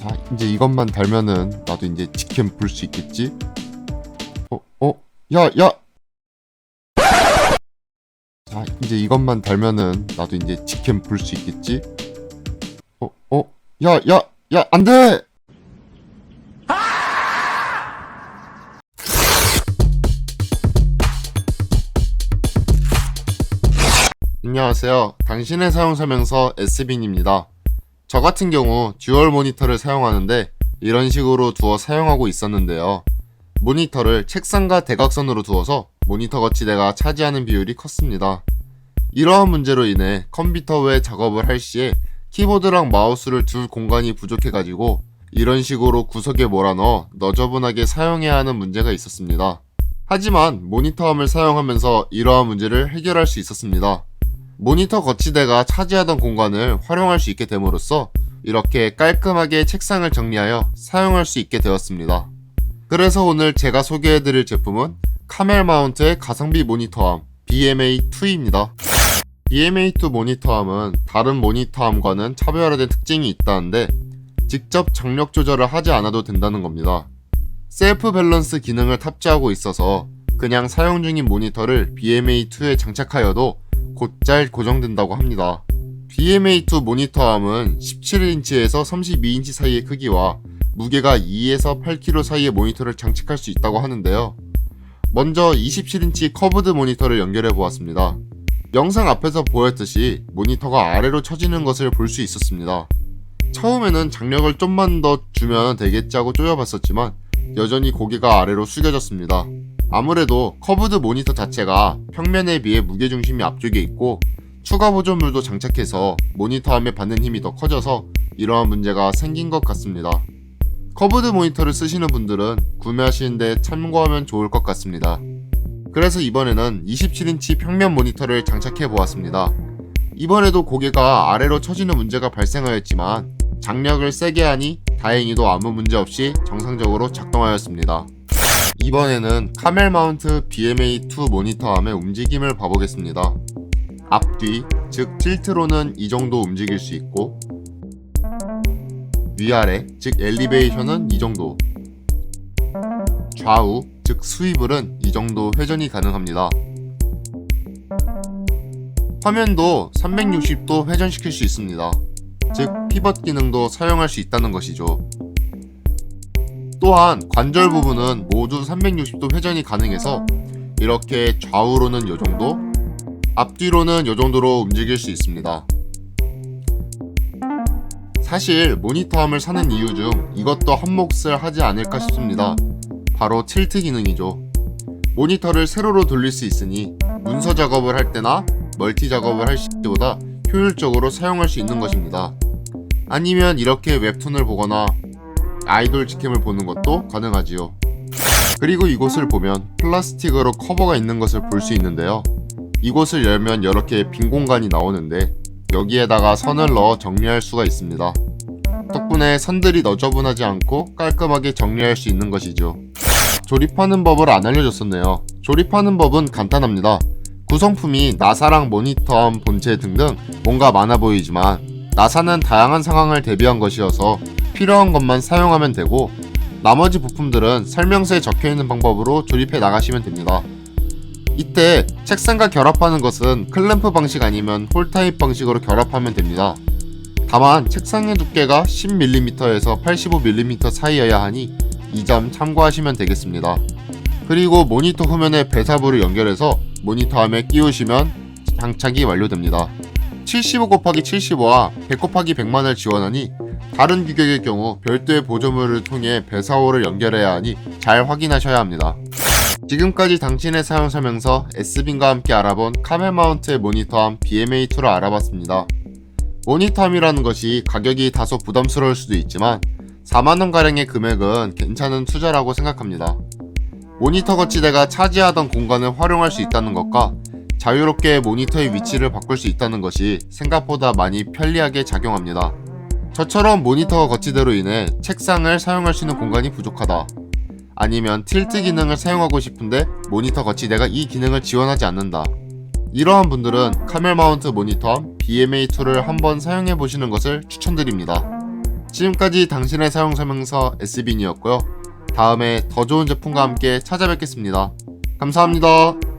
자, 이제 이것만 달면은 나도 이제 직캠 볼 수 있겠지? 야, 야! 자, 이제 이것만 달면은 나도 이제 직캠 볼 수 있겠지? 야, 야! 야, 안 돼! 안녕하세요. 당신의 사용 설명서 SBN입니다. 저 같은 경우 듀얼 모니터를 사용하는데 이런 식으로 두어 사용하고 있었는데요. 모니터를 책상과 대각선으로 두어서 모니터 거치대가 차지하는 비율이 컸습니다. 이러한 문제로 인해 컴퓨터 외 작업을 할 시에 키보드랑 마우스를 둘 공간이 부족해가지고 이런 식으로 구석에 몰아넣어 너저분하게 사용해야 하는 문제가 있었습니다. 하지만 모니터함을 사용하면서 이러한 문제를 해결할 수 있었습니다. 모니터 거치대가 차지하던 공간을 활용할 수 있게 됨으로써 이렇게 깔끔하게 책상을 정리하여 사용할 수 있게 되었습니다. 그래서 오늘 제가 소개해드릴 제품은 카멜 마운트의 가성비 모니터함 BMA2입니다. BMA2 모니터함은 다른 모니터함과는 차별화된 특징이 있다는데 직접 장력 조절을 하지 않아도 된다는 겁니다. 셀프 밸런스 기능을 탑재하고 있어서 그냥 사용 중인 모니터를 BMA2에 장착하여도 곧잘 고정된다고 합니다. BMA2 모니터함은 17인치에서 32인치 사이의 크기와 무게가 2에서 8kg 사이의 모니터를 장착할 수 있다고 하는데요. 먼저 27인치 커브드 모니터를 연결해 보았습니다. 영상 앞에서 보였듯이 모니터가 아래로 처지는 것을 볼 수 있었습니다. 처음에는 장력을 좀만 더 주면 되겠지 하고 쪼여봤었지만 여전히 고개가 아래로 숙여졌습니다. 아무래도 커브드 모니터 자체가 평면에 비해 무게중심이 앞쪽에 있고 추가 보조물도 장착해서 모니터함에 받는 힘이 더 커져서 이러한 문제가 생긴 것 같습니다. 커브드 모니터를 쓰시는 분들은 구매하시는데 참고하면 좋을 것 같습니다. 그래서 이번에는 27인치 평면 모니터를 장착해 보았습니다. 이번에도 고개가 아래로 처지는 문제가 발생하였지만 장력을 세게 하니 다행히도 아무 문제 없이 정상적으로 작동하였습니다. 이번에는 카멜 마운트 BMA2 모니터함의 움직임을 봐보겠습니다. 앞뒤, 즉 틸트로는 이 정도 움직일 수 있고 위아래, 즉 엘리베이션은 이 정도, 좌우, 즉 스위블은 이 정도 회전이 가능합니다. 화면도 360도 회전시킬 수 있습니다. 즉 피벗 기능도 사용할 수 있다는 것이죠. 또한 관절 부분은 모두 360도 회전이 가능해서 이렇게 좌우로는 이 정도, 앞뒤로는 이 정도로 움직일 수 있습니다. 사실 모니터함을 사는 이유 중 이것도 한몫을 하지 않을까 싶습니다. 바로 틸트 기능이죠. 모니터를 세로로 돌릴 수 있으니 문서 작업을 할 때나 멀티 작업을 할 때보다 효율적으로 사용할 수 있는 것입니다. 아니면 이렇게 웹툰을 보거나 아이돌 직캠을 보는 것도 가능하지요. 그리고 이곳을 보면 플라스틱으로 커버가 있는 것을 볼 수 있는데요. 이곳을 열면 이렇게 빈 공간이 나오는데 여기에다가 선을 넣어 정리할 수가 있습니다. 덕분에 선들이 너저분하지 않고 깔끔하게 정리할 수 있는 것이죠. 조립하는 법을 안 알려줬었네요. 조립하는 법은 간단합니다. 구성품이 나사랑 모니터함 본체 등등 뭔가 많아 보이지만 나사는 다양한 상황을 대비한 것이어서 필요한 것만 사용하면 되고 나머지 부품들은 설명서에 적혀있는 방법으로 조립해 나가시면 됩니다. 이때 책상과 결합하는 것은 클램프 방식 아니면 홀 타입 방식으로 결합하면 됩니다. 다만 책상의 두께가 10mm에서 85mm 사이여야 하니 이 점 참고하시면 되겠습니다. 그리고 모니터 후면에 배사부를 연결해서 모니터함에 끼우시면 장착이 완료됩니다. 75/75와 100/100만을 지원하니 다른 규격의 경우 별도의 보조물을 통해 배사호를 연결해야 하니 잘 확인하셔야 합니다. 지금까지 당신의 사용 설명서 SBN과 함께 알아본 카멜 마운트의 모니터함 BMA2를 알아봤습니다. 모니터함이라는 것이 가격이 다소 부담스러울 수도 있지만 4만원가량의 금액은 괜찮은 투자라고 생각합니다. 모니터 거치대가 차지하던 공간을 활용할 수 있다는 것과 자유롭게 모니터의 위치를 바꿀 수 있다는 것이 생각보다 많이 편리하게 작용합니다. 저처럼 모니터 거치대로 인해 책상을 사용할 수 있는 공간이 부족하다. 아니면 틸트 기능을 사용하고 싶은데 모니터 거치대가 이 기능을 지원하지 않는다. 이러한 분들은 카멜 마운트 모니터함 BMA2를 한번 사용해 보시는 것을 추천드립니다. 지금까지 당신의 사용 설명서 SB인이었고요. 다음에 더 좋은 제품과 함께 찾아뵙겠습니다. 감사합니다.